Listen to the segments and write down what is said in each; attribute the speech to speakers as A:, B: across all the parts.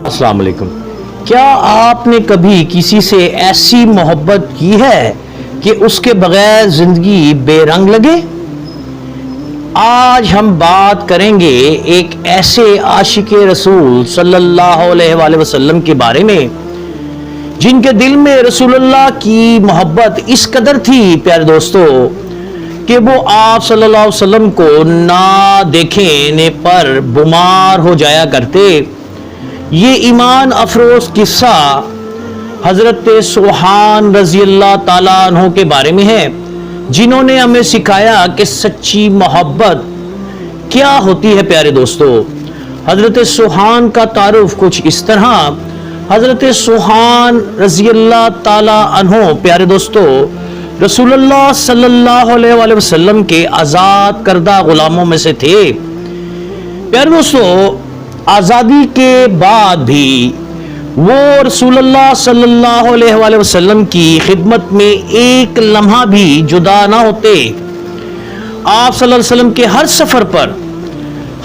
A: السلام علیکم۔ کیا آپ نے کبھی کسی سے ایسی محبت کی ہے کہ اس کے بغیر زندگی بے رنگ لگے؟ آج ہم بات کریں گے ایک ایسے عاشق رسول صلی اللہ علیہ وآلہ وسلم کے بارے میں جن کے دل میں رسول اللہ کی محبت اس قدر تھی پیارے دوستو کہ وہ آپ صلی اللہ علیہ وسلم کو نہ دیکھنے پر بیمار ہو جایا کرتے۔ یہ ایمان افروز قصہ حضرت سبحان رضی اللہ تعالیٰ عنہ کے بارے میں ہے، جنہوں نے ہمیں سکھایا کہ سچی محبت کیا ہوتی ہے۔ پیارے دوستو، حضرت سبحان کا تعارف کچھ اس طرح۔ حضرت سبحان رضی اللہ تعالیٰ عنہ پیارے دوستو رسول اللہ صلی اللہ علیہ وآلہ وسلم کے آزاد کردہ غلاموں میں سے تھے۔ پیارے دوستو، آزادی کے بعد بھی وہ رسول اللہ صلی اللہ علیہ وآلہ وسلم کی خدمت میں ایک لمحہ بھی جدا نہ ہوتے۔ آپ صلی اللہ علیہ وسلم کے ہر سفر پر،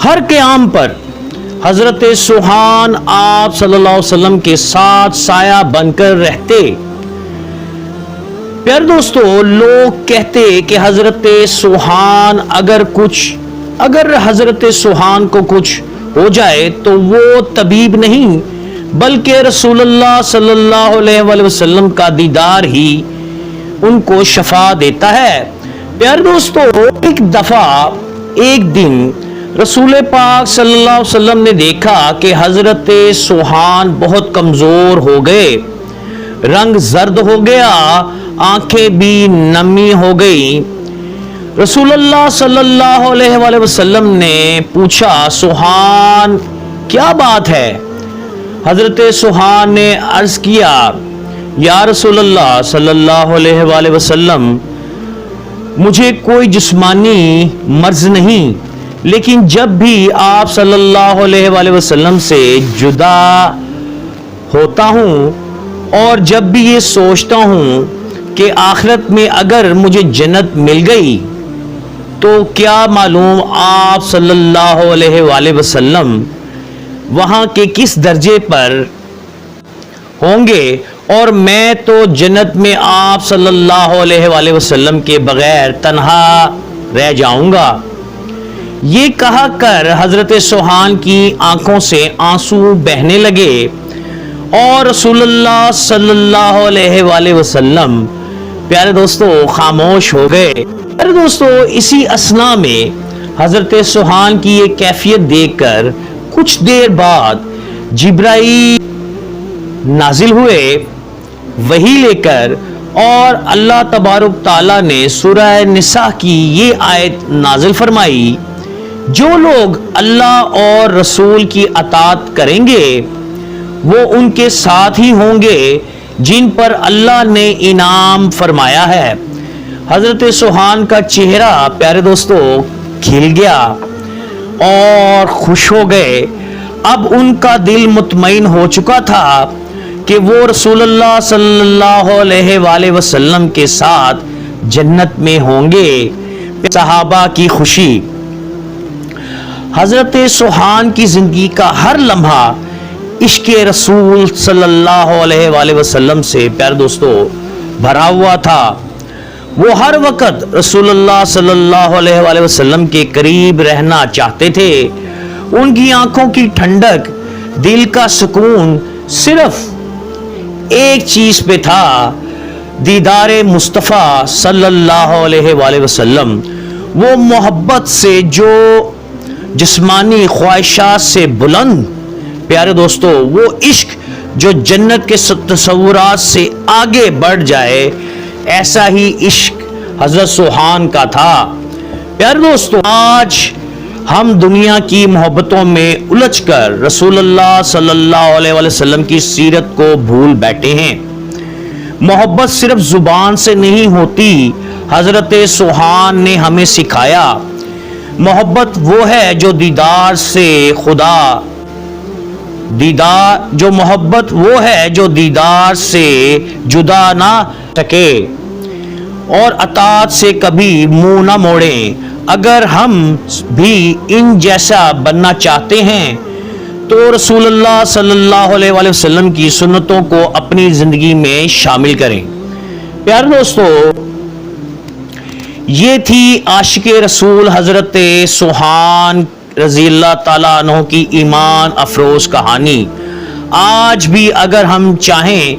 A: ہر قیام پر حضرت سبحان آپ صلی اللہ علیہ وسلم کے ساتھ سایہ بن کر رہتے۔ پیارے دوستو، لوگ کہتے کہ حضرت سبحان اگر حضرت سبحان کو کچھ ہو جائے تو وہ طبیب نہیں بلکہ رسول اللہ صلی اللہ علیہ وآلہ وسلم کا دیدار ہی ان کو شفا دیتا ہے۔ پیارے دوستو، ایک دفعہ ایک دن رسول پاک صلی اللہ علیہ وسلم نے دیکھا کہ حضرت سبحان بہت کمزور ہو گئے، رنگ زرد ہو گیا، آنکھیں بھی نمی ہو گئی۔ رسول اللہ صلی اللہ علیہ وآلہ وسلم نے پوچھا، سبحان کیا بات ہے؟ حضرت سبحان نے عرض کیا، یا رسول اللہ صلی اللہ علیہ وآلہ وسلم، مجھے کوئی جسمانی مرض نہیں، لیکن جب بھی آپ صلی اللہ علیہ وآلہ وسلم سے جدا ہوتا ہوں اور جب بھی یہ سوچتا ہوں کہ آخرت میں اگر مجھے جنت مل گئی تو کیا معلوم آپ صلی اللہ علیہ وآلہ وسلم وہاں کے کس درجے پر ہوں گے، اور میں تو جنت میں آپ صلی اللہ علیہ وآلہ وسلم کے بغیر تنہا رہ جاؤں گا۔ یہ کہا کر حضرت سبحان کی آنکھوں سے آنسو بہنے لگے اور رسول اللہ صلی اللہ علیہ وآلہ وسلم پیارے دوستو خاموش ہو گئے۔ پیارے دوستو، اسی اثناء میں حضرت سبحان کی یہ کیفیت دیکھ کر کچھ دیر بعد جبرائیل نازل ہوئے وحی لے کر، اور اللہ تبارک تعالیٰ نے سورہ نساء کی یہ آیت نازل فرمائی، جو لوگ اللہ اور رسول کی اطاعت کریں گے وہ ان کے ساتھ ہی ہوں گے جن پر اللہ نے انعام فرمایا ہے۔ حضرت سبحان کا چہرہ پیارے دوستو کھل گیا اور خوش ہو گئے۔ اب ان کا دل مطمئن ہو چکا تھا کہ وہ رسول اللہ صلی اللہ علیہ وآلہ وسلم کے ساتھ جنت میں ہوں گے۔ صحابہ کی خوشی۔ حضرت سبحان کی زندگی کا ہر لمحہ عشق رسول صلی اللہ علیہ وآلہ وسلم سے پیارے دوستو بھرا ہوا تھا۔ وہ ہر وقت رسول اللہ صلی اللہ علیہ وآلہ وسلم کے قریب رہنا چاہتے تھے۔ ان کی آنکھوں کی ٹھنڈک، دل کا سکون صرف ایک چیز پہ تھا، دیدار مصطفیٰ صلی اللہ علیہ وآلہ وسلم۔ وہ محبت سے جو جسمانی خواہشات سے بلند، پیارے دوستو وہ عشق جو جنت کے تصورات سے آگے بڑھ جائے، ایسا ہی عشق حضرت سبحان کا تھا۔ پیارے دوستو، آج ہم دنیا کی محبتوں میں الجھ کر رسول اللہ صلی اللہ علیہ وسلم کی سیرت کو بھول بیٹھے ہیں۔ محبت صرف زبان سے نہیں ہوتی، حضرت سبحان نے ہمیں سکھایا۔ محبت وہ ہے جو محبت وہ ہے جو دیدار سے جدا نہ سکے۔ اور اطاعت سے کبھی منہ نہ موڑیں. اگر ہم بھی ان جیسا بننا چاہتے ہیں تو رسول اللہ صلی اللہ علیہ وآلہ وسلم کی سنتوں کو اپنی زندگی میں شامل کریں. پیارے دوستو، یہ تھی عاشق رسول حضرت سبحان رضی اللہ تعالیٰ عنہ کی ایمان افروز کہانی. آج بھی اگر ہم چاہیں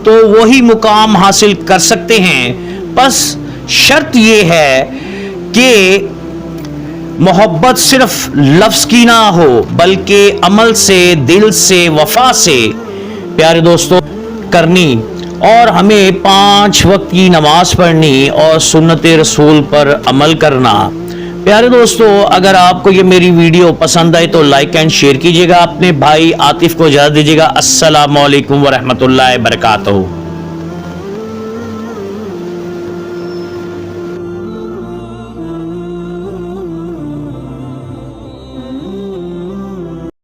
A: تو وہی مقام حاصل کر سکتے ہیں، بس شرط یہ ہے کہ محبت صرف لفظ کی نہ ہو بلکہ عمل سے، دل سے، وفا سے پیارے دوستوں کرنی، اور ہمیں 5 وقت کی نماز پڑھنی اور سنت رسول پر عمل کرنا. پیارے دوستو، اگر آپ کو یہ میری ویڈیو پسند آئے تو لائک اینڈ شیئر کیجیے گا. اپنے بھائی عاطف کو اجازت دیجیے گا. السلام علیکم ورحمۃ اللہ وبرکاتہ.